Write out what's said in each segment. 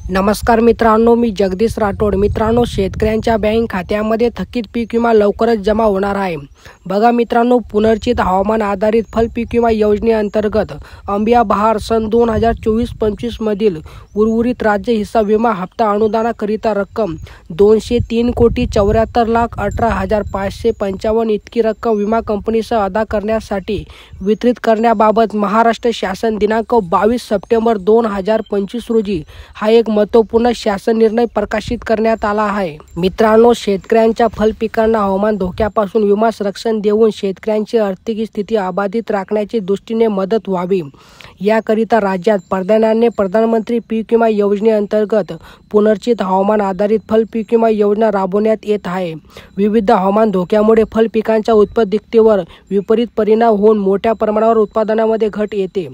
नमस्कार मित्रांनो, मी जगदीश राठोड। मित्रांनो, शेतकऱ्यांच्या बँक खात्यामध्ये थकीत पीक विमा लवकरच जमा होणार आहे। बघा मित्रांनो, पुनर्चित हवामान आधारित फल पीक विमा योजनेअंतर्गत अंबिया बहार सन 2024-25 मधील उर्वरित राज्य हिस्सा विमा हप्ता अनुदानाकरिता रक्कम 203,74,18,555 इतकी रक्कम विमा कंपनीसह अदा करण्यासाठी वितरित करण्याबाबत महाराष्ट्र शासन दिनांक 22 सप्टेंबर 2025 रोजी हा एक महत्त्वपूर्ण शासन निर्णय प्रकाशित करण्यात आला आहे। मित्रांनो, शेतकऱ्यांच्या फल पिकांना हवामान धोक्यापासून विमा संरक्षण देऊन शेतकऱ्यांची आर्थिक स्थिती अबाधित राखण्याची दृष्टीने मदत व्हावी याकरिता राज्यात प्राधान्याने प्रधानमंत्री पीक विमा योजनेअंतर्गत पुनर्चित हवामान आधारित फल पीक विमा योजना राबवण्यात येत आहे। विविध हवामान धोक्यामुळे फल पिकांच्या उत्पादकतेवर विपरीत परिणाम होऊन मोठ्या प्रमाणावर उत्पादनामध्ये घट येते।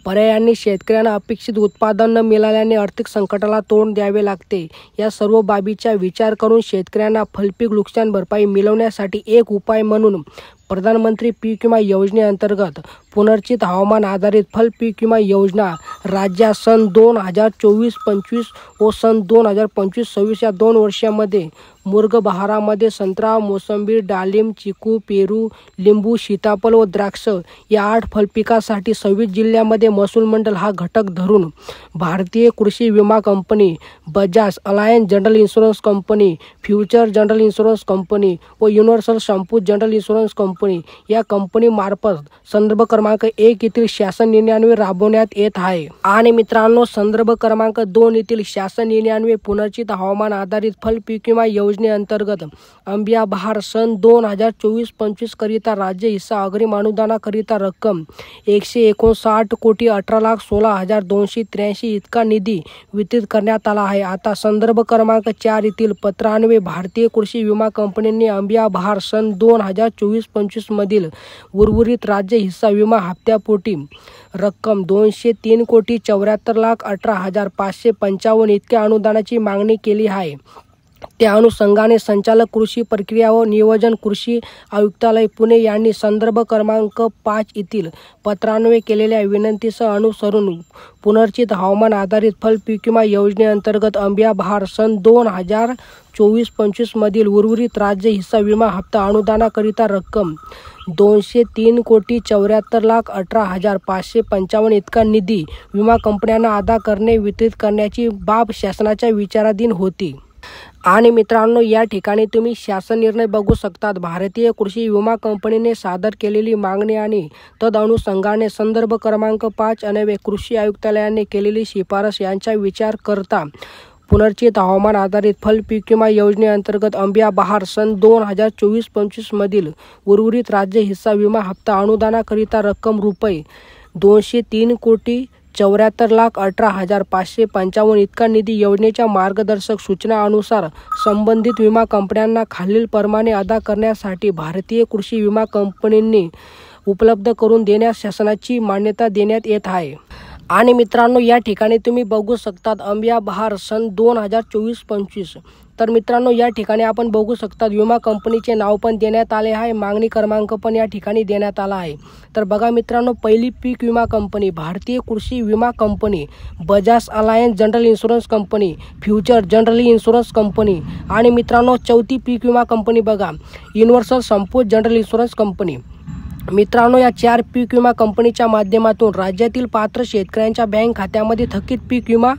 पर्यायाने शेतकऱ्यांना अपेक्षित उत्पादन न मिळाल्याने आर्थिक संकटाला तोंड द्यावे लागते। या सर्व बाबीचा विचार करून शेतकऱ्यांना फलपीक नुकसान भरपाई मिळवण्यासाठी एक उपाय म्हणून प्रधानमंत्री पीक विमा योजनेअंतर्गत पुनर्चित हवामान आधारित फल पीक विमा योजना राज्यात सन 2024-25 व सन 2025-26 या 2 वर्षांमध्ये मुर्ग बहारामध्ये संत्रा, मोसंबी, डाळिंब, चिकू, पेरू, लिंबू, सीताफळ व द्राक्ष या 8 फलपिकासाठी 26 जिल्ह्यांमध्ये महसूल मंडळ हा घटक धरून भारतीय कृषी विमा company, Bajaj alliance general insurance company, future general insurance company व युनिव्हर्सल संपूर्ण जनरल इन्शुरन्स कंपनी या कंपनी मार्फत संदर्भ क्रमांक 1 येथील शासन निर्णयान्वये राबवण्यात येत आहे। आणि मित्रांनो, संदर्भ क्रमांक 2 येथील शासन निर्णयान्वये पुनर्चित हवामान आधारित फल पीक विमा योजनेअंतर्गत अंबिया बहार सन 2024-25 करिता राज्य हिस्सा अग्रिम अनुदानाकरिता रक्कम 159,18,16,283 इतका निधी वितरित करण्यात आला आहे। आता संदर्भ क्रमांक 4 येथील पत्रान्वये भारतीय कृषी विमा कंपनीने अंबिया बहार सन 2024-25 मधील उर्वरित राज्य हिस्सा विमा हप्त्यापोटी रक्कम 203,74,18,555 इतक्या अनुदानाची मागणी केली आहे। त्या अनुषंगाने संचालक कृषी प्रक्रिया व नियोजन कृषी आयुक्तालय पुणे यांनी संदर्भ क्रमांक 5 येथील पत्रान्वये केलेल्या विनंतीसह अनुसरून पुनर्चित हवामान आधारित फल पीक विमा योजनेअंतर्गत अंबिया बहार सन 2024-25 मधील उर्वरित राज्य हिस्सा विमा हप्ता अनुदानाकरिता रक्कम 203,74,18,555 इतका निधी विमा कंपन्यांना अदा करणे वितरित करण्याची बाब शासनाच्या विचाराधीन होती। आणि मित्रांनो, या ठिकाणी तुम्ही शासन निर्णय बघू शकतात। भारतीय कृषी विमा कंपनीने सादर केलेली मागणी आणि तद अनुषंगाने संदर्भ क्रमांक 5 अन्वये कृषी आयुक्तालयाने केलेली शिफारस यांचा विचार करता पुनर्चित हवामान आधारित फल पीक विमा योजनेअंतर्गत अंबिया बहार सन 2024-25 मधील उर्वरित राज्य हिस्सा विमा हप्ता अनुदानाकरिता रक्कम रुपये 203,74,18,555 इतका निधी योजनेच्या मार्गदर्शक सूचना अनुसार संबंधित विमा कंपन्यांना खालीलप्रमाणे अदा करण्यासाठी भारतीय कृषी विमा कंपनींनी उपलब्ध करून देण्यास शासनाची मान्यता देण्यात येत आहे। आणि मित्रांनो, या ठिकाणी तुम्ही बघू शकतात अंबिया बहार सन 2024-25। तर मित्रांनो, या ठिकाणी आपण बघू शकतात विमा कंपनीचे नाव पण देण्यात आले आहे, मागणी क्रमांक पण या ठिकाणी देण्यात आला आहे। तर बघा मित्रांनो, पहिली पीक विमा कंपनी भारतीय कृषी विमा company, Bajaj alliance general insurance company, future general insurance company आणि मित्रांनो, चौथी पीक विमा कंपनी बघा युनिव्हर्सल संपूर्ण जनरल इन्शुरन्स कंपनी। मित्रांनो, या 4 पीक विमा कंपनीच्या माध्यमातून राज्यातील पात्र शेतकऱ्यांच्या बँक खात्यामध्ये थकीत पीक विमा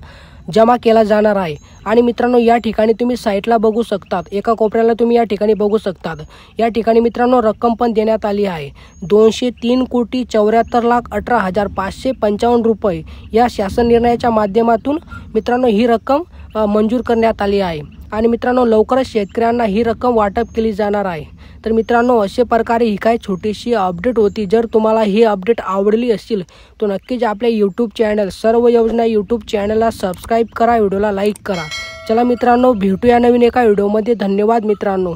जमा केला जाणार आहे। आणि मित्रांनो, या ठिकाणी तुम्ही साईटला बघू शकतात, एका कोपऱ्याला तुम्ही या ठिकाणी बघू शकतात। या ठिकाणी मित्रांनो रक्कम पण देण्यात आली आहे 203,74,18,555 रुपये या शासन निर्णयाच्या माध्यमातून मित्रांनो ही रक्कम मंजूर करण्यात आली आहे। आणि मित्रांनो, लवकरच शेतकऱ्यांना ही रक्कम वाटप केली जाणार आहे। तर मित्रांनो, अशा प्रकारे ही काय छोटीशी अपडेट होती। जर तुम्हाला ही अपडेट आवडली असेल तर नक्कीच आपल्या यूट्यूब चॅनल सर्व योजना यूट्यूब चॅनलला सबस्क्राईब करा, व्हिडिओला लाईक करा। चला मित्रांनो, भेटूया नवीन एका व्हिडिओमध्ये। धन्यवाद मित्रांनो।